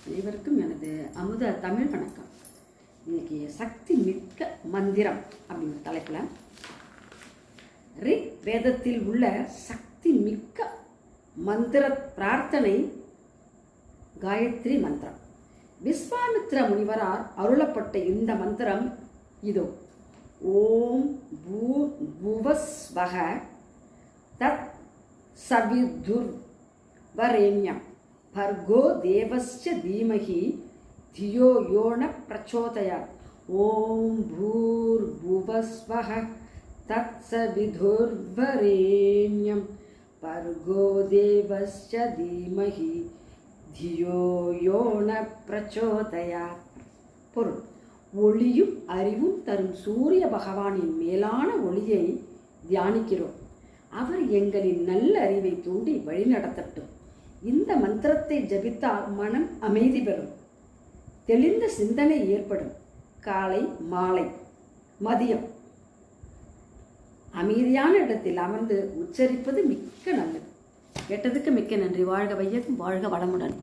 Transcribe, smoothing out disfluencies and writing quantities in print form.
அனைவருக்கும் எனது அமுத தமிழ் வணக்கம். இன்னைக்கு சக்தி மிக்க மந்திரம் அப்படிங்கிற தலைப்பில் ரிக் வேதத்தில் உள்ள சக்தி மிக்க மந்திர பிரார்த்தனை காயத்ரி மந்திரம். விஸ்வாமித்ர முனிவரால் அருளப்பட்ட இந்த மந்திரம் இதோ. ஓம் பூர்புவஸ்வஹ தத் சவிதுர்வரேண்யம் भर्गो देवस्य धीमहि धियो यो न प्रचोदयात्. ओम भूर्भुवस्वः तत्सवितुर्वरेण्यं भर्गो देवस्य धीमहि धियो यो न प्रचोदयात्. பொருள்: ஒளியும் அறிவும் தரும் சூரிய பகவானின் மேலான ஒளியை தியானிக்கிறோம். அவர் எங்களின் நல்ல அறிவை தூண்டி வழிநடத்தட்டும். இந்த மந்திரத்தை ஜபித்தால் மனம் அமைதி பெறும், தெளிந்த சிந்தனை ஏற்படும். காலை, மாலை, மதியம் அமைதியான இடத்தில் அமர்ந்து உச்சரிப்பது மிக்க நல்லது. கேட்டதுக்கு மிக்க நன்றி. வாழ்க வையகம், வாழ்க வளமுடன்.